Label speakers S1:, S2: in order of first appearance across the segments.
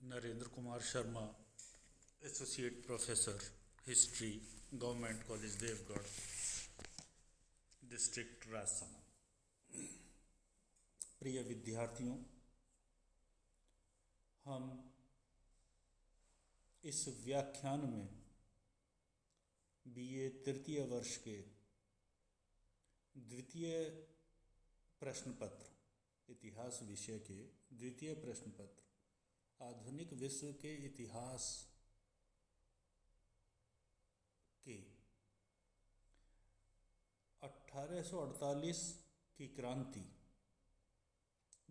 S1: Narendra Kumar Sharma, associate professor, history, government college Devgarh, district Rajsamand. प्रिय विद्यार्थियों, हम इस व्याख्यान में बीए तृतीय वर्ष के द्वितीय प्रश्न पत्र, इतिहास विषय के द्वितीय प्रश्न पत्र, आधुनिक विश्व के इतिहास के 1848 की क्रांति,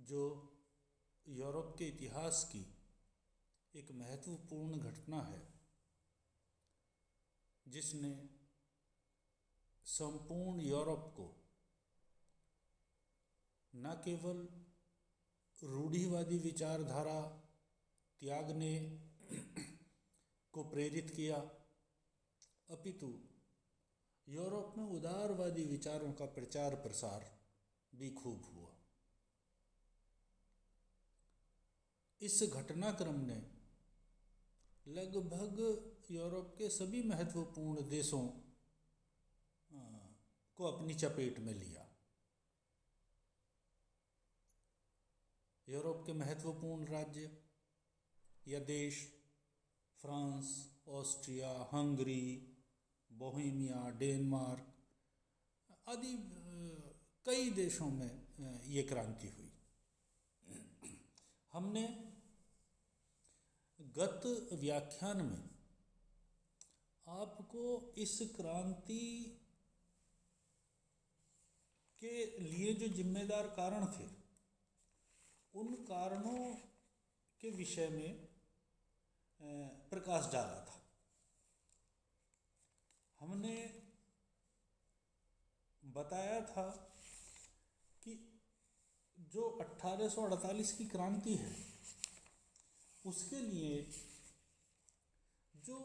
S1: जो यूरोप के इतिहास की एक महत्वपूर्ण घटना है, जिसने संपूर्ण यूरोप को न केवल रूढ़िवादी विचारधारा त्यागने को प्रेरित किया, अपितु यूरोप में उदारवादी विचारों का प्रचार प्रसार भी खूब हुआ। इस घटनाक्रम ने लगभग यूरोप के सभी महत्वपूर्ण देशों को अपनी चपेट में लिया। यूरोप के महत्वपूर्ण राज्य या देश France, Austria, Hungary, Bohemia, Denmark आदि कई देशों में ये क्रांति हुई। हमने गत व्याख्यान में आपको इस क्रांति के लिए जो जिम्मेदार कारण थे, उन कारणों के विषय में प्रकाश डाला था। हमने बताया था कि जो 1848 की क्रांति है, उसके लिए जो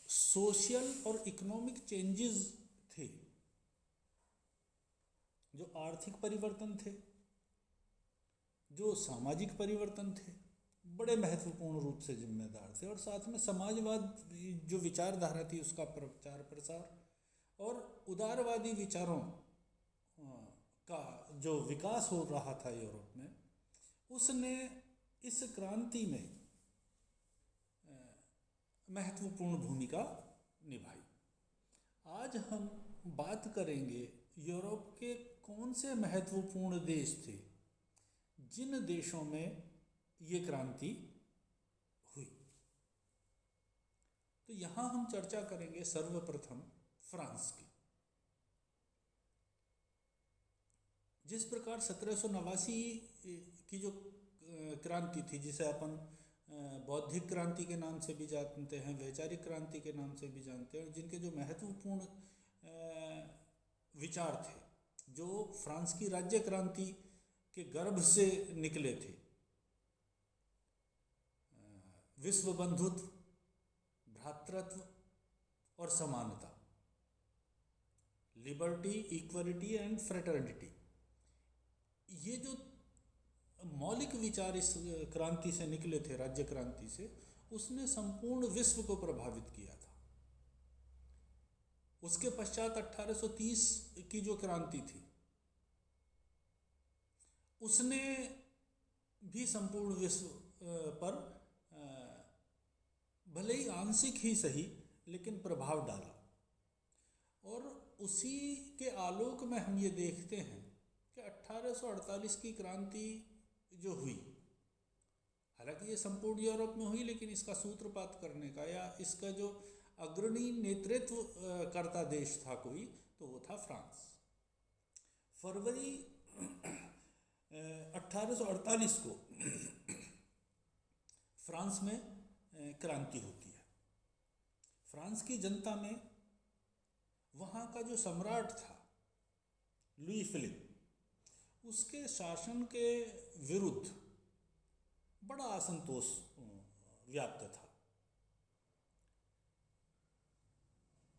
S1: सोशल और इकोनॉमिक चेंजेस थे, जो आर्थिक परिवर्तन थे, जो सामाजिक परिवर्तन थे, बड़े महत्वपूर्ण रूप से जिम्मेदार थे। और साथ में समाजवाद जो विचारधारा थी, उसका प्रचार प्रसार और उदारवादी विचारों का जो विकास हो रहा था यूरोप में, उसने इस क्रांति में महत्वपूर्ण भूमिका निभाई। आज हम बात करेंगे यूरोप के कौन से महत्वपूर्ण देश थे जिन देशों में ये क्रांति हुई। तो यहाँ हम चर्चा करेंगे सर्वप्रथम फ्रांस की। जिस प्रकार 1789 की जो क्रांति थी, जिसे अपन बौद्धिक क्रांति के नाम से भी जानते हैं, वैचारिक क्रांति के नाम से भी जानते हैं, और जिनके जो महत्वपूर्ण विचार थे, जो फ्रांस की राज्य क्रांति के गर्भ से निकले थे, विश्व बंधुत्व, भ्रातृत्व और समानता, लिबर्टी, इक्वलिटी एंड फ्रेटर्निटी, ये जो मौलिक विचार इस क्रांति से निकले थे, राज्य क्रांति से, उसने संपूर्ण विश्व को प्रभावित किया था। उसके पश्चात 1830 की जो क्रांति थी, उसने भी संपूर्ण विश्व पर भले ही आंशिक ही सही, लेकिन प्रभाव डाला। और उसी के आलोक में हम ये देखते हैं कि 1848 की क्रांति जो हुई, हालांकि ये संपूर्ण यूरोप में हुई, लेकिन इसका सूत्रपात करने का या इसका जो अग्रणी नेतृत्व करता देश था कोई, तो वो था फ्रांस। फरवरी 1848 को फ्रांस में क्रांति होती है। फ्रांस की जनता में वहाँ का जो सम्राट था लुई फिलिप, उसके शासन के विरुद्ध बड़ा असंतोष व्याप्त था।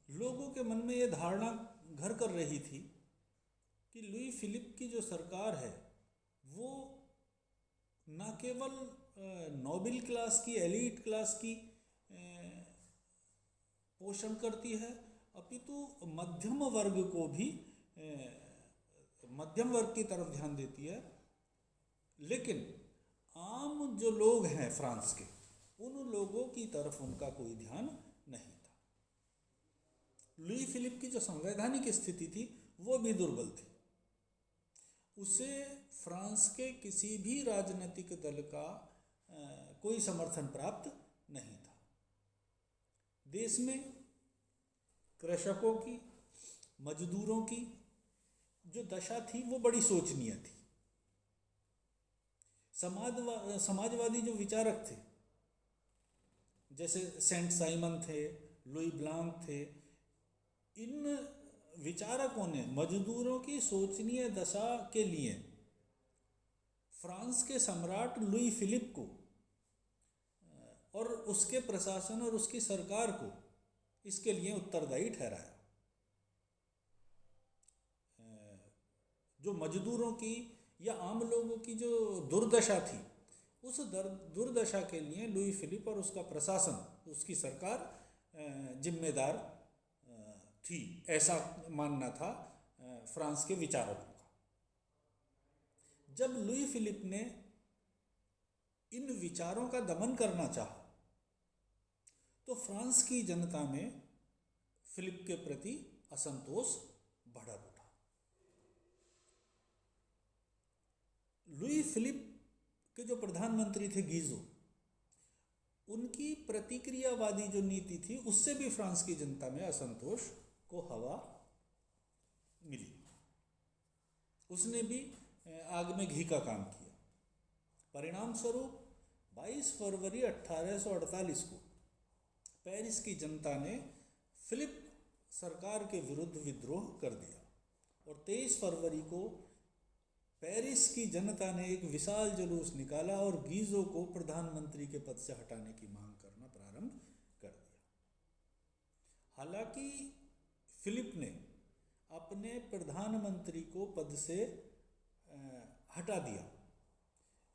S1: लोगों के मन में ये धारणा घर कर रही थी कि लुई फिलिप की जो सरकार है, वो न केवल नोबल क्लास की, एलीट क्लास की पोषण करती है, अपितु मध्यम वर्ग को भी मध्यम वर्ग की तरफ ध्यान देती है। लेकिन आम जो लोग हैं फ्रांस के, उन लोगों की तरफ उनका कोई ध्यान नहीं था। लुई फिलिप की जो संवैधानिक स्थिति थी वो भी दुर्बल थी। उसे फ्रांस के किसी भी राजनीतिक दल का कोई समर्थन प्राप्त नहीं था। देश में कृषकों की, मजदूरों की जो दशा थी वो बड़ी शोचनीय थी। समाजवादी जो विचारक थे, जैसे सेंट साइमन थे, लुई ब्लांक थे, इन विचारकों ने मजदूरों की शोचनीय दशा के लिए फ्रांस के सम्राट लुई फिलिप को और उसके प्रशासन और उसकी सरकार को इसके लिए उत्तरदायी ठहराया। जो मजदूरों की या आम लोगों की जो दुर्दशा थी, उस दुर्दशा के लिए लुई फिलिप और उसका प्रशासन, उसकी सरकार जिम्मेदार थी, ऐसा मानना था फ्रांस के विचारकों का। जब लुई फिलिप ने इन विचारों का दमन करना चाहा तो फ्रांस की जनता में फिलिप के प्रति असंतोष भड़क उठा। लुई फिलिप के जो प्रधानमंत्री थे गीजो, उनकी प्रतिक्रियावादी जो नीति थी उससे भी फ्रांस की जनता में असंतोष को हवा मिली। उसने भी आग में घी का काम किया। परिणाम स्वरूप 22 फरवरी 1848 को पेरिस की जनता ने फिलिप सरकार के विरुद्ध विद्रोह कर दिया और 23 फरवरी को पेरिस की जनता ने एक विशाल जुलूस निकाला और गीजो को प्रधानमंत्री के पद से हटाने की मांग करना प्रारंभ कर दिया। हालांकि फिलिप ने अपने प्रधानमंत्री को पद से हटा दिया,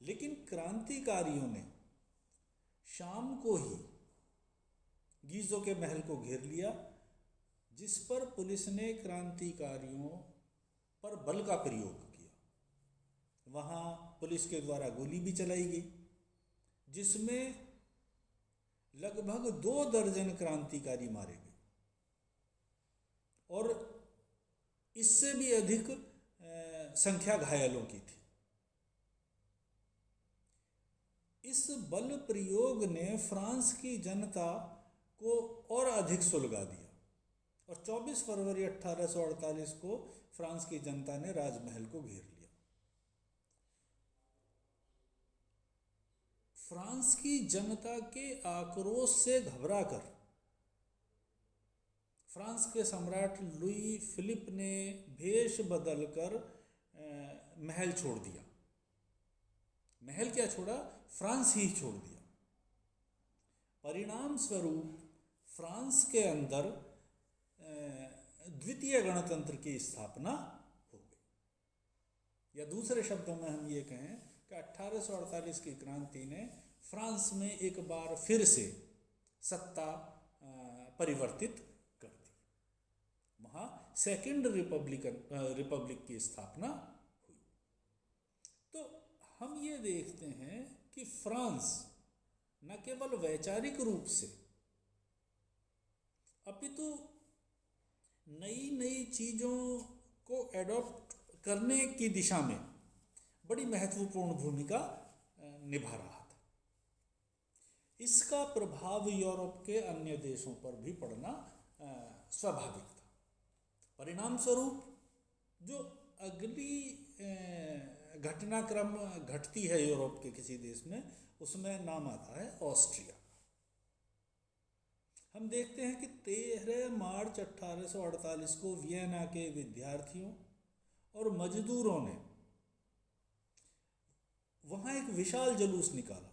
S1: लेकिन क्रांतिकारियों ने शाम को ही गीजो के महल को घेर लिया, जिस पर पुलिस ने क्रांतिकारियों पर बल का प्रयोग किया। वहाँ पुलिस के द्वारा गोली भी चलाई गई, जिसमें लगभग 2 दर्जन क्रांतिकारी मारे गए और इससे भी अधिक संख्या घायलों की थी। इस बल प्रयोग ने फ्रांस की जनता को और अधिक सुलगा दिया और 24 फरवरी 1848 को फ्रांस की जनता ने राजमहल को घेर लिया। फ्रांस की जनता के आक्रोश से घबराकर फ्रांस के सम्राट लुई फिलिप ने भेष बदलकर महल छोड़ दिया। महल क्या छोड़ा, फ्रांस ही छोड़ दिया। परिणाम स्वरूप फ्रांस के अंदर द्वितीय गणतंत्र की स्थापना हो गई। या दूसरे शब्दों में हम ये कहें कि 1848 की क्रांति ने फ्रांस में एक बार फिर से सत्ता परिवर्तित कर दी। वहाँ सेकेंड रिपब्लिक की स्थापना हुई। तो हम ये देखते हैं कि फ्रांस न केवल वैचारिक रूप से अपितु नई नई चीज़ों को एडॉप्ट करने की दिशा में बड़ी महत्वपूर्ण भूमिका निभा रहा था। इसका प्रभाव यूरोप के अन्य देशों पर भी पड़ना स्वाभाविक था। परिणाम स्वरूप जो अगली घटनाक्रम घटती है यूरोप के किसी देश में, उसमें नाम आता है ऑस्ट्रिया। हम देखते हैं कि 13 मार्च 1848 को वियना के विद्यार्थियों और मजदूरों ने वहाँ एक विशाल जुलूस निकाला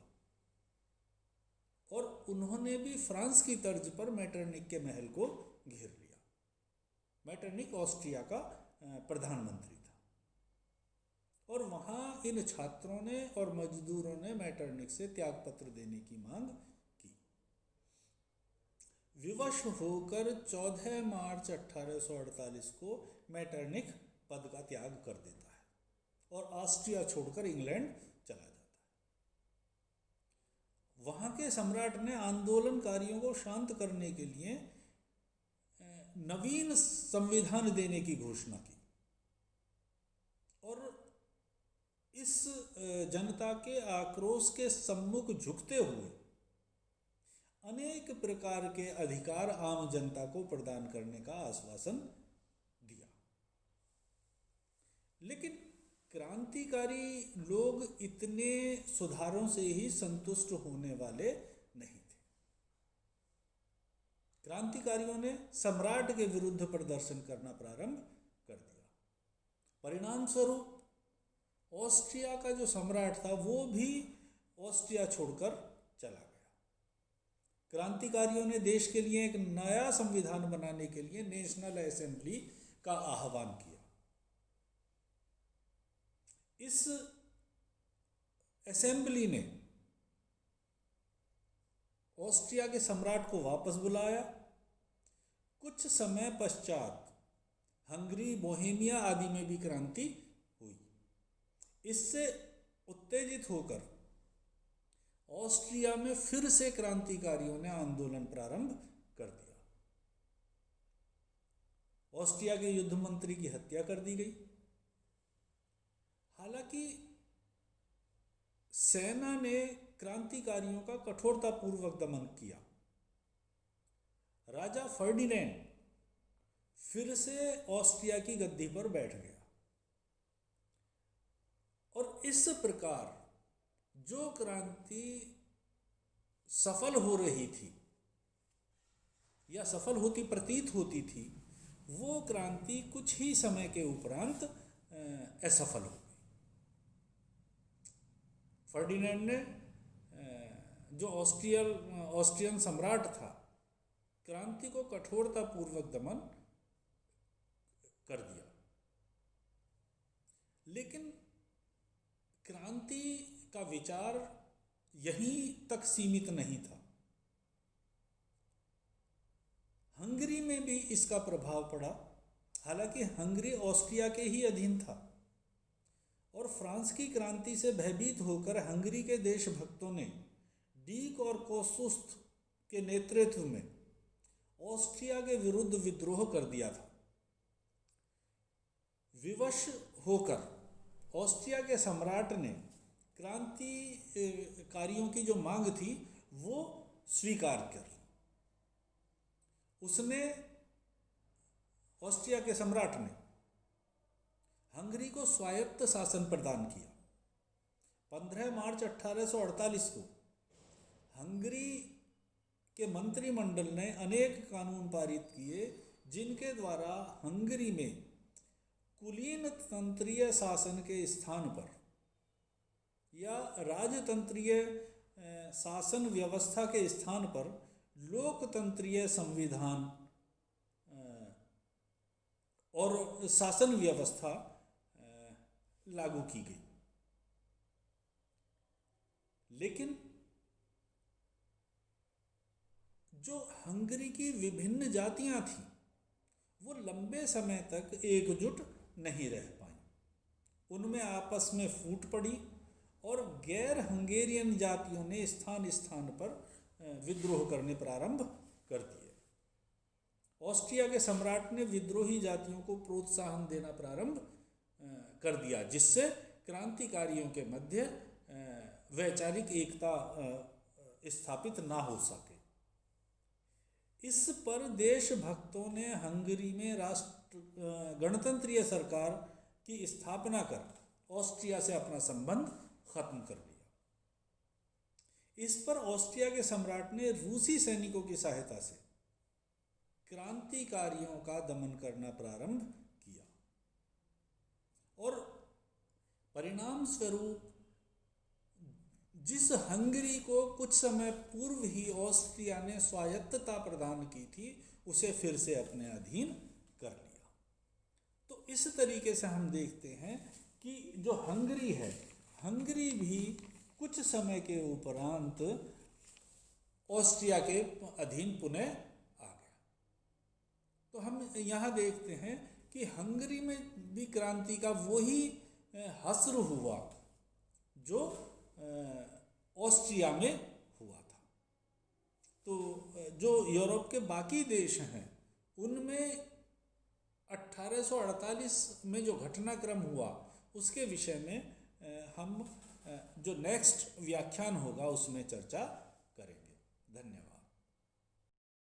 S1: और उन्होंने भी फ्रांस की तर्ज पर मेटरनिख के महल को घेर लिया। मेटरनिख ऑस्ट्रिया का प्रधानमंत्री था और वहाँ इन छात्रों ने और मजदूरों ने मैटरनिख से त्यागपत्र देने की मांग की। विवश होकर 14 मार्च 1848 को मैटरनिख पद का त्याग कर देता है और ऑस्ट्रिया छोड़कर इंग्लैंड चला जाता है। वहाँ के सम्राट ने आंदोलनकारियों को शांत करने के लिए नवीन संविधान देने की घोषणा की और इस जनता के आक्रोश के सम्मुख झुकते हुए अनेक प्रकार के अधिकार आम जनता को प्रदान करने का आश्वासन दिया। लेकिन क्रांतिकारी लोग इतने सुधारों से ही संतुष्ट होने वाले नहीं थे। क्रांतिकारियों ने सम्राट के विरुद्ध प्रदर्शन करना प्रारंभ कर दिया। परिणाम स्वरूप ऑस्ट्रिया का जो सम्राट था वो भी ऑस्ट्रिया छोड़कर चला गया। क्रांतिकारियों ने देश के लिए एक नया संविधान बनाने के लिए नेशनल असेंबली का आह्वान किया। इस असेंबली ने ऑस्ट्रिया के सम्राट को वापस बुलाया। कुछ समय पश्चात हंगरी, बोहेमिया आदि में भी क्रांति हुई। इससे उत्तेजित होकर ऑस्ट्रिया में फिर से क्रांतिकारियों ने आंदोलन प्रारंभ कर दिया। ऑस्ट्रिया के युद्ध मंत्री की हत्या कर दी गई। हालांकि सेना ने क्रांतिकारियों का कठोरतापूर्वक दमन किया। राजा फर्डिनैंड फिर से ऑस्ट्रिया की गद्दी पर बैठ गया और इस प्रकार जो क्रांति सफल हो रही थी या सफल होती प्रतीत होती थी, वो क्रांति कुछ ही समय के उपरांत असफल हो गई। फर्डिनैंड ने जो ऑस्ट्रियन सम्राट था, क्रांति को कठोरतापूर्वक दमन कर दिया। लेकिन क्रांति का विचार यहीं तक सीमित नहीं था। हंगरी में भी इसका प्रभाव पड़ा। हालांकि हंगरी ऑस्ट्रिया के ही अधीन था और फ्रांस की क्रांति से भयभीत होकर हंगरी के देशभक्तों ने डीक और कोसुस्त के नेतृत्व में ऑस्ट्रिया के विरुद्ध विद्रोह कर दिया था। विवश होकर ऑस्ट्रिया के सम्राट ने क्रांतिकारियों की जो मांग थी वो स्वीकार कर। उसने ऑस्ट्रिया के सम्राट ने हंगरी को स्वायत्त शासन प्रदान किया। 15 मार्च 1848 को हंगरी के मंत्रिमंडल ने अनेक कानून पारित किए जिनके द्वारा हंगरी में कुलीन तंत्रीय शासन के स्थान पर या राजतंत्रीय शासन व्यवस्था के स्थान पर लोकतंत्रीय संविधान और शासन व्यवस्था लागू की गई। लेकिन जो हंगरी की विभिन्न जातियां थीं वो लंबे समय तक एकजुट नहीं रह पाई। उनमें आपस में फूट पड़ी और गैर हंगेरियन जातियों ने स्थान स्थान पर विद्रोह करने प्रारंभ कर दिए। ऑस्ट्रिया के सम्राट ने विद्रोही जातियों को प्रोत्साहन देना प्रारंभ कर दिया, जिससे क्रांतिकारियों के मध्य वैचारिक एकता स्थापित ना हो सके। इस पर देशभक्तों ने हंगरी में गणतंत्रीय सरकार की स्थापना कर ऑस्ट्रिया से अपना संबंध खत्म कर दिया। इस पर ऑस्ट्रिया के सम्राट ने रूसी सैनिकों की सहायता से क्रांतिकारियों का दमन करना प्रारंभ किया और परिणाम स्वरूप जिस हंगरी को कुछ समय पूर्व ही ऑस्ट्रिया ने स्वायत्तता प्रदान की थी उसे फिर से अपने अधीन कर लिया। तो इस तरीके से हम देखते हैं कि जो हंगरी है, हंगरी भी कुछ समय के उपरांत ऑस्ट्रिया के अधीन पुनः आ गया। तो हम यहाँ देखते हैं कि हंगरी में भी क्रांति का वही हश्र हुआ जो ऑस्ट्रिया में हुआ था। तो जो यूरोप के बाकी देश हैं उनमें 1848 में जो घटनाक्रम हुआ उसके विषय में हम जो नेक्स्ट व्याख्यान होगा उसमें चर्चा